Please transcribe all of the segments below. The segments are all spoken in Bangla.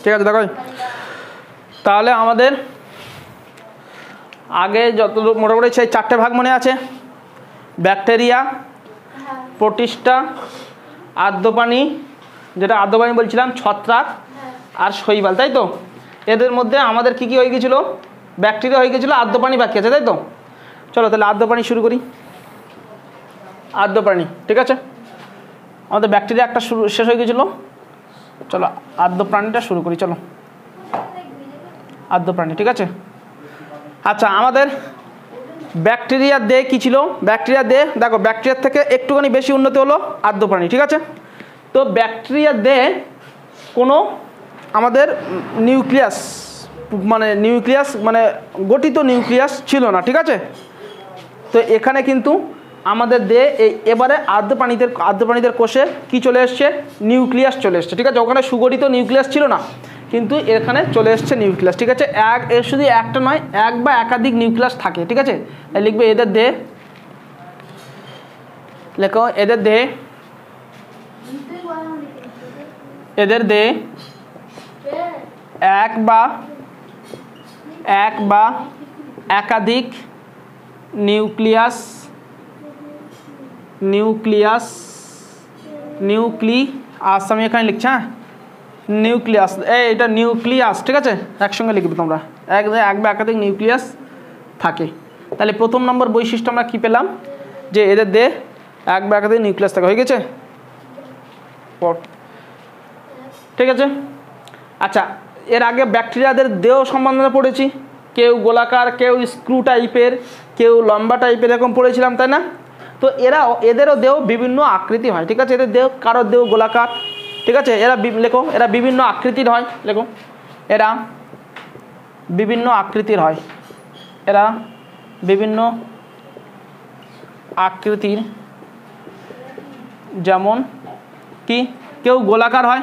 ঠিক আছে দেখো, তাহলে আমাদের আগে যত মোটামুটি সেই 4টে ভাগ মনে আছে, ব্যাকটেরিয়া, প্রোটিস্টা, আর্দ্রপানি, যেটা আর্দ্রপানি বলছিলাম, ছত্রাক আর শৈবাল, তাই তো? এদের মধ্যে আমাদের কি কি হয়ে গেছিলো? ব্যাকটেরিয়া হয়ে গেছিলো, আর্দ্রপানি বাকি আছে, তাই তো? চলো তাহলে আর্দ্রপানি শুরু করি। আর্দ্রপানি, ঠিক আছে, আমাদের ব্যাকটেরিয়া একটা শেষ হয়ে গেছিলো, চলো আর্দ্রপ্রাণীটা শুরু করি। চলো আর্দ্রপ্রাণী, ঠিক আছে। আচ্ছা, আমাদের ব্যাকটেরিয়ার দেহে কী ছিল? ব্যাকটেরিয়ার দেহে দেখো, ব্যাকটেরিয়ার থেকে একটুখানি বেশি উন্নতি হলো আর্দ্রপ্রাণী, ঠিক আছে। তো ব্যাকটেরিয়ার দেহে কোনো আমাদের নিউক্লিয়াস মানে গঠিত নিউক্লিয়াস ছিল না, ঠিক আছে। তো এখানে কিন্তু আমাদের দেহে এবারে আর্দ্রপ্রাণীদের কোষে কি চলে এসছে? নিউক্লিয়াস চলে এসছে, ঠিক আছে। ওখানে সুগঠিত নিউক্লিয়াস ছিল না, কিন্তু এখানে চলে এসছে নিউক্লিয়াস, ঠিক আছে। এর শুধু একটা নয়, এক বা একাধিক নিউক্লিয়াস থাকে, ঠিক আছে। লিখবে এদের দেহে, লেখো এদের দেহে এক বা একাধিক নিউক্লিয়াস আমি এখানে লিখছি, হ্যাঁ, নিউক্লিয়াস, এটা নিউক্লিয়াস, ঠিক আছে, একসঙ্গে লিখবে তোমরা, এক বা একাধিক নিউক্লিয়াস থাকে। তাহলে প্রথম নম্বর বৈশিষ্ট্য আমরা কি পেলাম? যে এদের দেহে এক বা একাধিক নিউক্লিয়াস থাকে, হয়ে গেছে, ঠিক আছে। আচ্ছা, এর আগে ব্যাকটেরিয়াদের দেহ সম্বন্ধে পড়েছি, কেউ গোলাকার, কেউ স্ক্রু টাইপের, কেউ লম্বা টাইপের, এরকম পড়েছিলাম, তাই না? তো এদেরও দেহ বিভিন্ন আকৃতি হয়, ঠিক আছে। এদের দেহ, কারোর দেহ গোলাকার, ঠিক আছে, লেখো এরা বিভিন্ন আকৃতির হয়, লেখো এরা বিভিন্ন আকৃতির হয়, এরা বিভিন্ন আকৃতির, যেমন কি কেউ গোলাকার হয়,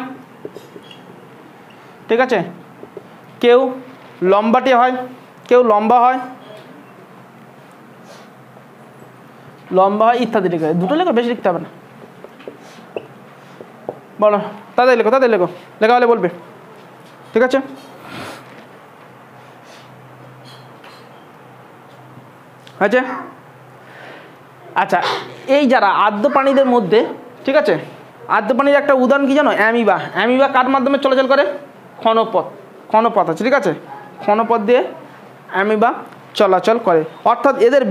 ঠিক আছে, কেউ লম্বাটে হয়, কেউ লম্বা হয় ইত্যাদি। লিখে দুটো লেখো, বেশি লিখতে হবে না, বলো তাদের লেখো লেখা হলে বলবে, ঠিক আছে। আচ্ছা আচ্ছা, এই যারা আর্দ্রপ্রাণীদের মধ্যে, ঠিক আছে, আর্দ্রপ্রাণীর একটা উদাহরণ কি জানো? অ্যামিবা কার মাধ্যমে চলাচল করে? ক্ষণপথ আছে, ঠিক আছে, ক্ষণপথ দিয়ে অ্যামিবা চলাচল করে। অর্থাৎ এদের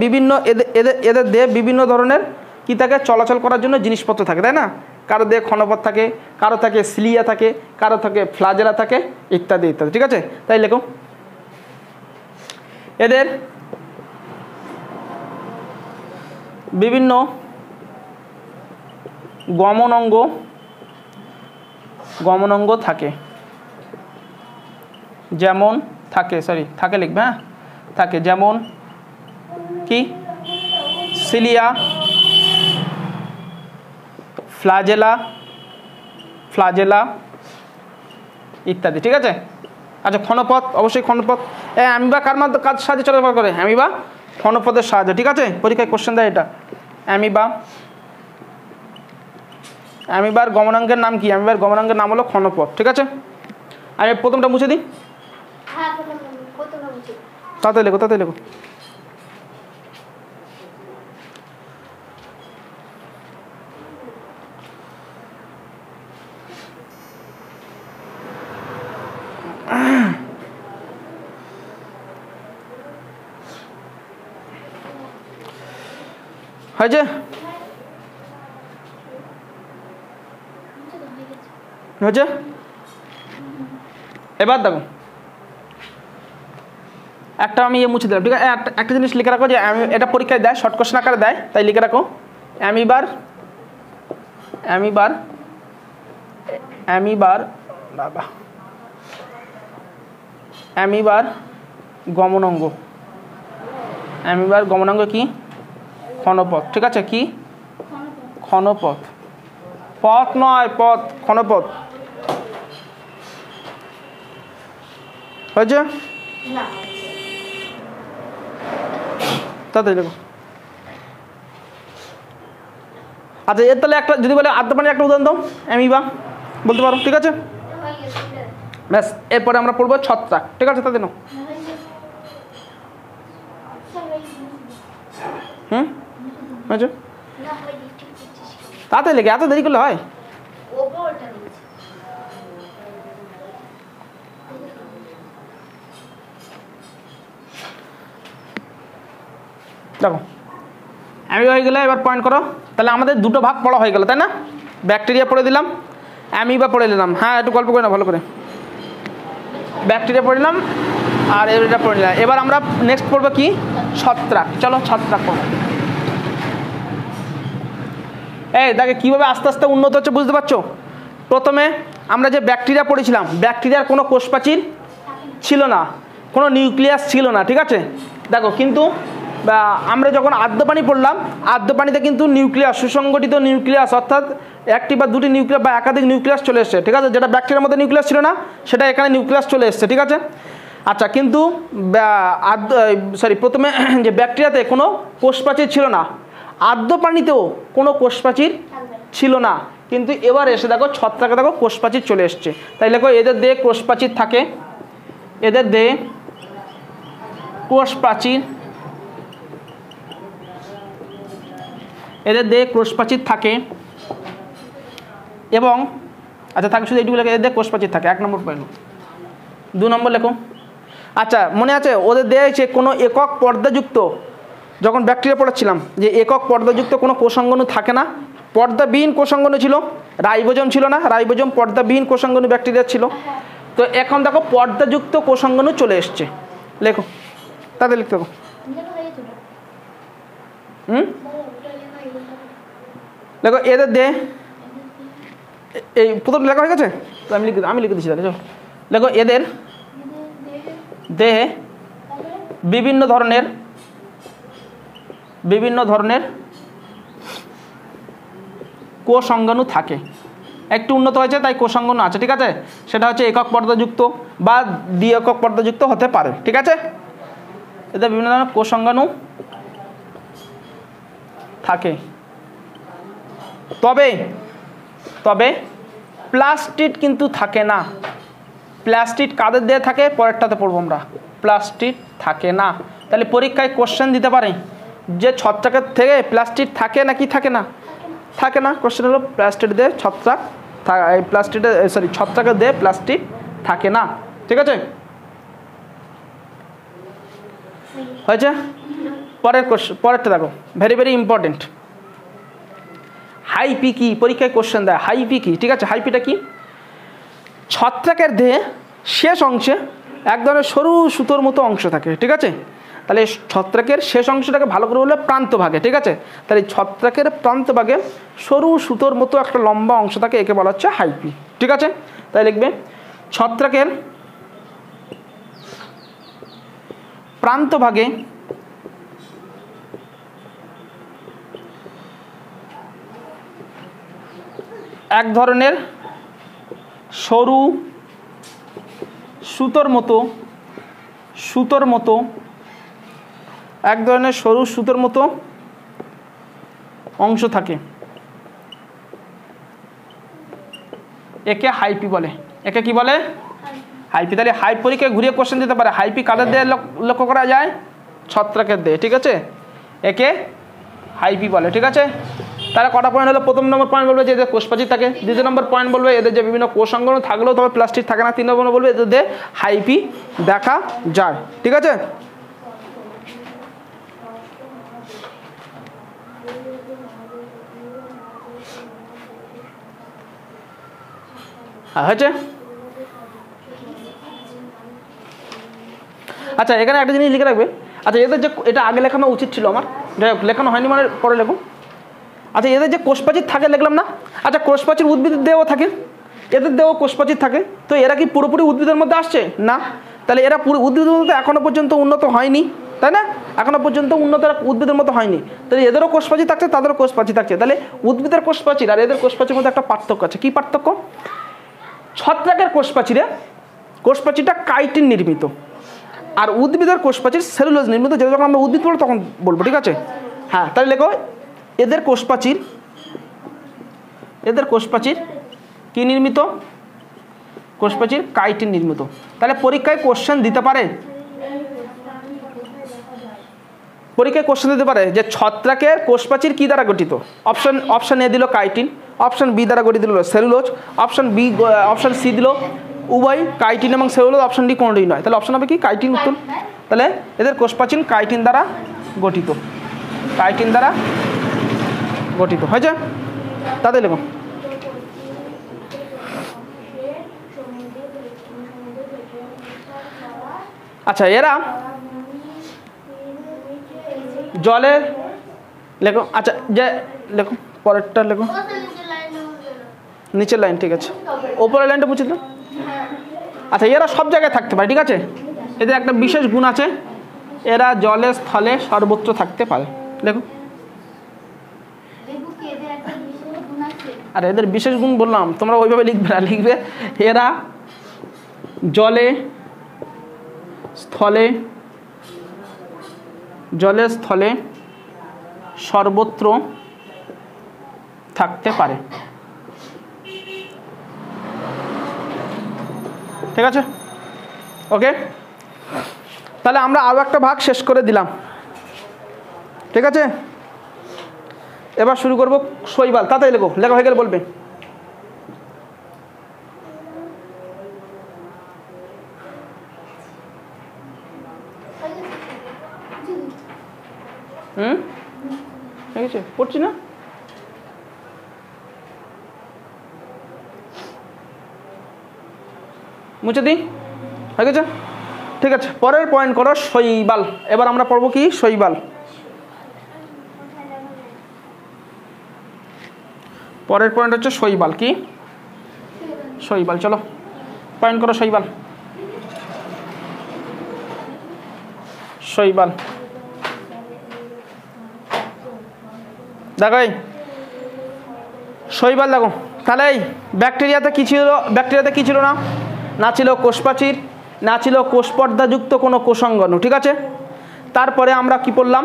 দেহে বিভিন্ন ধরনের কি থাকে? চলাচল করার জন্য জিনিসপত্র থাকে, তাই না? কারো দেহে ক্ষণপথ থাকে, কারো থাকে সিলিয়া থাকে, কারো থাকে ফ্লাজেলা থাকে, ইত্যাদি ইত্যাদি, ঠিক আছে। তাই লেখো এদের বিভিন্ন গমন অঙ্গ থাকে, যেমন থাকে লিখবে, হ্যাঁ, থাকে, যেমন কি সিলিয়া, ফ্লাজেলা ইত্যাদি, ঠিক আছে। আচ্ছা, ক্ষণপথ, অবশ্যই ক্ষণপথ। অ্যামিবা কার সাহায্যে চলাচল করে? অ্যামিবা ক্ষণপথের সাহায্যে, ঠিক আছে, পরীক্ষায় কোশ্চেন দেয় এটা। অ্যামিবার গমনাঙ্গের নাম কি? অ্যামিবার গমনাঙ্গের নাম হলো ক্ষণপথ, ঠিক আছে। আমি প্রথমটা মুছে দিই, তাতে লেখো হয়েছে? এবার দেখো, একটা আমি মুছে দিলাম, ঠিক আছে। একটা জিনিস লিখে রাখো, যে এটা পরীক্ষায় দেয়, শর্ট কোশ্চেন আকারে দেয়, তাই লিখে রাখো অ্যামিবার গমনাঙ্গ কি? ক্ষণপথ, ঠিক আছে। কি? ক্ষণপথ, পথ নয়, ক্ষণপথ, হয়েছে? তাতে দেখো। আচ্ছা, এর তাহলে একটা যদি বলে আর্দ্রপ্রাণীর একটা উদাহরণ দাও, অ্যামিবা বলতে পারো, ঠিক আছে। ব্যাস, এরপরে আমরা পড়বো ছত্রাক। ঠিক আছে, তাদের নাও। হয়েছে, তাতে লেগে এত দেরি করলে হয়? দেখো অ্যামি হয়ে গেলে এবার পয়েন্ট করো। তাহলে আমাদের দুটো ভাগ পড়া হয়ে গেল, তাই না? ব্যাকটেরিয়া পড়ে দিলাম, অ্যামিবা পড়ে দিলাম। হ্যাঁ, একটু গল্প করে না ভালো করে। ব্যাকটেরিয়া পড়লাম আর এটা পড়ে নিলাম। এবার আমরা নেক্সট পড়বো কি? ছত্রাক। চলো ছত্রাক পড়বো। এই দেখে কীভাবে আস্তে আস্তে উন্নত হচ্ছে, বুঝতে পারছো? প্রথমে আমরা যে ব্যাকটেরিয়া পড়েছিলাম, ব্যাকটেরিয়ার কোনো কোষপ্রাচীর ছিল না, কোনো নিউক্লিয়াস ছিল না। ঠিক আছে, দেখো কিন্তু আমরা যখন আদ্য পানি পড়লাম, আদ্য পানিতে কিন্তু নিউক্লিয়াস, সুসংগঠিত নিউক্লিয়াস, অর্থাৎ একটি বা দুটি নিউক্লিয়াস বা একাধিক নিউক্লিয়াস চলে এসছে। ঠিক আছে, যেটা ব্যাকটেরিয়ার মধ্যে নিউক্লিয়াস ছিল না, সেটা এখানে নিউক্লিয়াস চলে এসছে। ঠিক আছে, আচ্ছা, কিন্তু প্রথমে যে ব্যাকটেরিয়াতে কোনো কোষপ্রাচীর ছিল না, আদ্য পানিতেও কোনো কোষপ্রাচীর ছিল না, কিন্তু এবার এসে দেখো ছত্রাকে দেখো কোষপ্রাচীর চলে এসছে। তাই দেখো এদের দেহে কোষপ্রাচীর থাকে, এদের দেহে কোষপ্রাচীর, এদের দেহে কোষপ্রাচীর থাকে এবং আচ্ছা থাকে শুধু এইটুকু লেখো, এদের দেহে কোষপ্রাচীর থাকে। 1 নম্বর পয়েন্ট। 2 নম্বর লেখো। আচ্ছা, মনে আছে ওদের দেহে যে কোনো একক পর্দাযুক্ত, যখন ব্যাকটেরিয়া পড়াচ্ছিলাম যে একক পর্দাযুক্ত কোনো কোষাঙ্গণু থাকে না, পর্দাবিহীন কোষাঙ্গণু ছিল, রাইবোজোম ছিল না, রাইবোজোম পর্দাবিহীন কোষাঙ্গণু ব্যাকটেরিয়া ছিল। তো এখন দেখো পর্দাযুক্ত কোষাঙ্গণু চলে এসছে। লেখো, তাদের লিখতে হবে। দেখো এদের দেহে, এই প্রথম লেখা হয়ে গেছে তো আমি লিখে দিচ্ছি তাহলে। চলো দেখো এদের দেহে বিভিন্ন ধরনের কোষাঙ্গণু থাকে। একটু উন্নত হয়েছে তাই কোষাঙ্গণু আছে। ঠিক আছে, সেটা হচ্ছে একক পর্দাযুক্ত বা দ্বি একক পর্দাযুক্ত হতে পারে। ঠিক আছে, এদের বিভিন্ন ধরনের কোষাঙ্গণু থাকে। তবে প্লাস্টিড কিন্তু থাকে না। প্লাস্টিড কাদের দেহে থাকে? পরেরটাতে পড়বো আমরা। প্লাস্টিড থাকে না। তাহলে পরীক্ষায় কোশ্চেন দিতে পারে যে ছত্রাকের থেকে প্লাস্টিড থাকে নাকি থাকে না? থাকে না। কোশ্চেন হলো প্লাস্টিড দেহে ছত্রাক, ছত্রাকের দেহে প্লাস্টিড থাকে না। ঠিক আছে, হয়েছে? পরেরটা দেখো, ভেরি ভেরি ইম্পর্টেন্ট। হাইপি কি? পরীক্ষায় কোশ্চেন দেয় হাইপি কি। ঠিক আছে, হাইপিটা কি? ছত্রাকের দেহে শেষ অংশে এক ধরনের সরু সুতোর মতো অংশ থাকে। ঠিক আছে, তাহলে ছত্রাকের শেষ অংশটাকে ভালো করে বললে প্রান্তভাগে। ঠিক আছে, তাহলে ছত্রাকের প্রান্তভাগে সরু সুতোর মতো একটা লম্বা অংশ থাকে, একে বলা হচ্ছে হাইপি। ঠিক আছে, তাই লিখবে ছত্রাকের প্রান্তভাগে এক ধরনের সরু সুতোর মতো এক ধরনের সরু সুতোর মতো অংশ থাকে, একে হাইপি বলে। একে কি বলে? হাইপি। তাহলে হাই পরীক্ষায় ঘুরিয়ে কোশ্চেন দিতে পারে হাইপি কাদের দেহে লক্ষ্য করা যায়? ছত্রাকের দেহে। ঠিক আছে, একে হাইপি বলে। ঠিক আছে, তাহলে কটা পয়েন্ট হলো? প্রথম নম্বর পয়েন্ট বলবে যে এদের কোষপ্রাচীর থাকে। দ্বিতীয় নম্বর পয়েন্ট বলবে এদের যে বিভিন্ন কোষাঙ্গণু থাকলেও তবে প্লাস্টিক থাকে না। 3 নম্বর বলবে এদের দেহে হাইপি দেখা যায়। ঠিক আছে, হয়েছে? আচ্ছা, এখানে একটা জিনিস লিখে রাখবে। আচ্ছা, এদের যে এটা আগে লেখানো উচিত ছিল আমার, যাই হোক লেখানো হয়নি, মানে পরে লেখো। আচ্ছা, এদের যে কোষপ্রাচীর থাকে লিখলাম না? আচ্ছা, কোষপ্রাচীর উদ্ভিদের দেহেও থাকে, এদের দেহেও কোষপ্রাচীর থাকে। তো এরা কি পুরোপুরি উদ্ভিদের মধ্যে আসছে? না। তাহলে এরা পুরো উদ্ভিদের মধ্যে এখনো পর্যন্ত উন্নত হয়নি, তাই না? এখনো পর্যন্ত উন্নত উদ্ভিদের মতো হয়নি। তাহলে এদেরও কোষপ্রাচীর থাকছে, তাদেরও কোষপ্রাচীর থাকছে। তাহলে উদ্ভিদের কোষপ্রাচীর আর এদের কোষপ্রাচীর মধ্যে একটা পার্থক্য আছে। কি পার্থক্য? ছত্রাকের কোষপ্রাচীরটা কাইটিন নির্মিত, আর উদ্ভিদের কোষপ্রাচীর সেলুলোজ নির্মিত। যেটা যখন আমরা উদ্ভিদ পড়বো তখন বলবো। ঠিক আছে, হ্যাঁ, তাহলে লেখো এদের কোষপ্রাচীর কি নির্মিত? কোষপ্রাচীর কাইটিন নির্মিত। তাহলে পরীক্ষায় কোশ্চেন দিতে পারে, পরীক্ষায় কোশ্চেন দিতে পারে যে ছত্রাকের কোষপ্রাচীর কী দ্বারা গঠিত। অপশন এ দিল কাইটিন, অপশন বি দ্বারা গঠিত দিল সেলুলোজ, অপশন সি দিল উভয় কাইটিন এবং সেলুলোজ, অপশন ডি কোনোটাই নয়। তাহলে অপশন হবে কি কাইটিন উত্তর। তাহলে এদের কোষপ্রাচীর কাইটিন দ্বারা গঠিত, কাইটিন দ্বারা গঠিত হয়েছে। তাদের লেখো। আচ্ছা এরা জলে লেখো। আচ্ছা যে লেখো পরেরটা লেখো, নিচের লাইন ঠিক আছে, ওপরের লাইনটা মুছে দিল। আচ্ছা এরা সব জায়গায় থাকতে পারে, ঠিক আছে। এদের একটা বিশেষ গুণ আছে, এরা জলে স্থলে সর্বত্র থাকতে পারে। দেখো আর এদের বিশেষ গুণ বললাম, তোমরা ওইভাবে লিখবে না, লিখবে এরা জলে স্থলে সর্বত্র থাকতে পারে, ঠিক আছে ওকে। তাহলে আমরা আরও একটা ভাগ শেষ করে দিলাম, ঠিক আছে। এবার শুরু করবো শৈবাল। তাড়াতাড়ি লেখো, লেখা হয়ে গেলে বলবে। ঠিক আছে পড়ছি না, মুছে দিই, হয়ে গেছে ঠিক আছে। পরের পয়েন্ট করো শৈবাল। এবার আমরা পড়বো কি শৈবাল। পরের পয়েন্ট হচ্ছে শৈবাল। কি শৈবাল, চলো পয়েন্ট করো শৈবাল। শৈবাল দেখো, এই শৈবাল দেখো। তাহলে এই ব্যাকটেরিয়াতে কি ছিল, ব্যাকটেরিয়াতে কি ছিল না, না ছিল কোষপ্রাচীর, না ছিল কোষপর্দাযুক্ত কোনো কোষাঙ্গন, ঠিক আছে। তারপরে আমরা কি পড়লাম,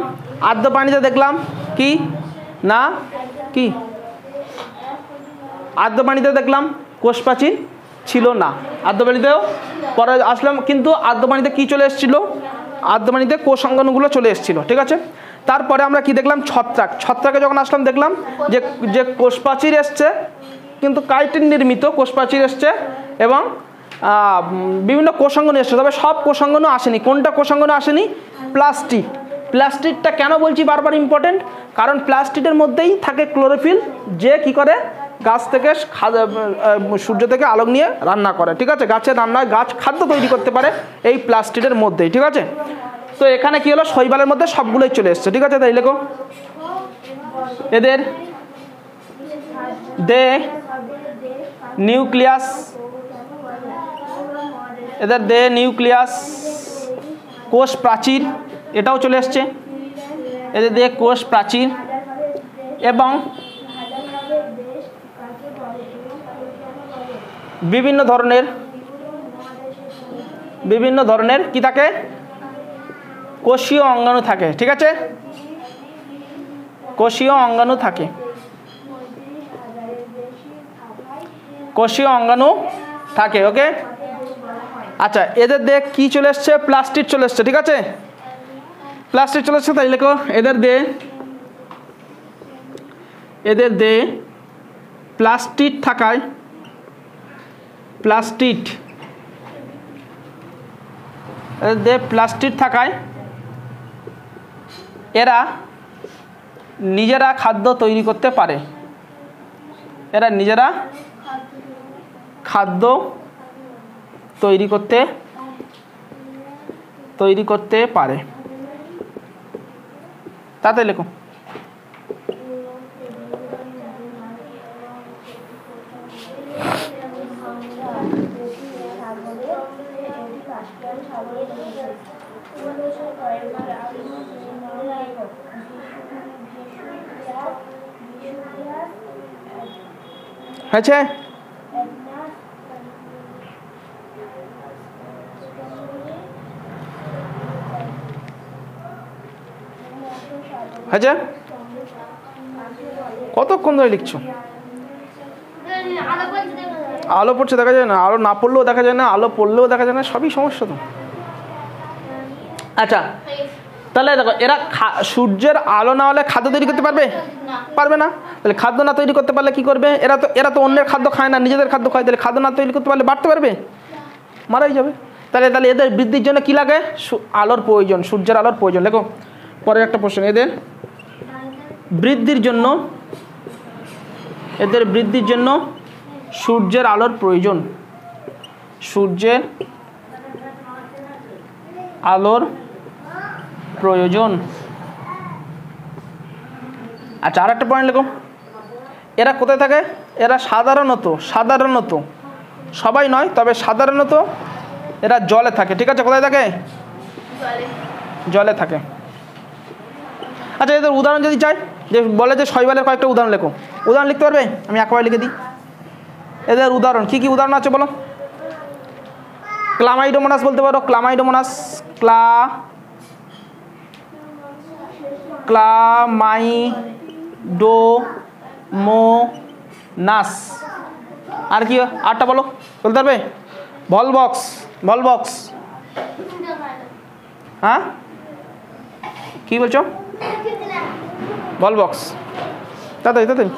আর্দ্র পানিতে দেখলাম কি না, কি আর্দ্র পানিতে দেখলাম কোষপ্রাচীর ছিল না, আর্দ্র পানিতেও পরে আসলাম, কিন্তু আর্দ্র পানিতে কী চলে এসেছিলো, আর্দ্র পানিতে কোষাঙ্গনগুলো চলে এসেছিলো, ঠিক আছে। তারপরে আমরা কি দেখলাম, ছত্রাকে যখন আসলাম দেখলাম যে যে কোষপ্রাচীর এসছে, কিন্তু কাইটিন নির্মিত কোষপ্রাচীর এসছে এবং বিভিন্ন কোষাঙ্গন এসছে, তবে সব কোষাঙ্গনও আসেনি। কোনটা কোষাঙ্গন আসেনি, প্লাস্টিড। প্লাস্টিডটা কেন বলছি বারবার ইম্পর্টেন্ট, কারণ প্লাস্টিডের মধ্যেই থাকে ক্লোরোফিল, যে কি করে গাছ থেকে সূর্য থেকে আলো নিয়ে রান্না করে, ঠিক আছে। গাছের রান্নায় গাছ খাদ্য তৈরি করতে পারে এই প্লাস্টিডের মধ্যেই, ঠিক আছে। তো এখানে কি হলো, শৈবালের মধ্যে সবগুলোই চলে এসছে, ঠিক আছে। তাই লেখো এদের দে নিউক্লিয়াস, এদের দে নিউক্লিয়াস, কোষ প্রাচীর, এটাও চলে এসছে। এদের দে কোষ প্রাচীর এবং বিভিন্ন ধরনের কি থাকে, কোষীয় অঙ্গাণু থাকে, ঠিক আছে। কোষীয় অঙ্গাণু থাকে, কোষীয় অঙ্গাণু থাকে, ওকে। আচ্ছা এদের দেখ কি চলে এসছে, প্লাস্টিড চলে এসছে, ঠিক আছে। প্লাস্টিড চলে এসছে, তাই লেখো এদের দে প্লাস্টিড থাকায়, প্লাস্টিড থাকায় এরা নিজেরা খাদ্য তৈরি করতে পারে, এরা নিজেরা খাদ্য তৈরি করতে পারে। তাতে লেখো হয়েছে। হয়েছে, কতক্ষণ ধরে লিখছো, আলো পড়ছে দেখা যায় না, আলো না পড়লেও দেখা যায় না, আলো পড়লেও দেখা যায় না, সবই সমস্যা তো। আচ্ছা তাহলে দেখো এরা সূর্যের আলো না হলে খাদ্য তৈরি করতে পারবে? পারবে না। তাহলে খাদ্য না তৈরি করতে পারলে কি করবে? এরা তো অন্যের খাদ্য খায় না, নিজেদের খাদ্য খায়। তাহলে খাদ্য না তৈরি করতে পারলে বাড়তে পারবে? মারাই যাবে। তাহলে এদের বৃদ্ধির জন্য কি লাগে? আলোর প্রয়োজন, সূর্যের আলোর প্রয়োজন। দেখো পরের একটা প্রশ্ন, এদের বৃদ্ধির জন্য সূর্যের আলোর প্রয়োজন, সূর্যের আলোর প্রয়োজন। আচ্ছা আর একটা পয়েন্ট লেখো, এরা কোথায় থাকে? এরা সাধারণত সবাই নয়, তবে সাধারণত এরা জলে থাকে। ঠিক আছে, কোথায় থাকে? জলে থাকে। আচ্ছা এদের উদাহরণ যদি চাই, যে বলে যে শৈবালের কয়েকটা উদাহরণ লেখো, উদাহরণ লিখতে পারবে? আমি একবার লিখে দিই এদের উদাহরণ। কি কি উদাহরণ আছে বলো? ক্লামাইডোমোনাস বলতে পারো, ক্লামাইডোমোনাস, ক্লামাইডোমোনাস। আর কি আটটা বলো, বলতে পারবে? ভলবক্স। হ্যাঁ কি বলছো? ভলবক্স, তাড়াতাড়ি।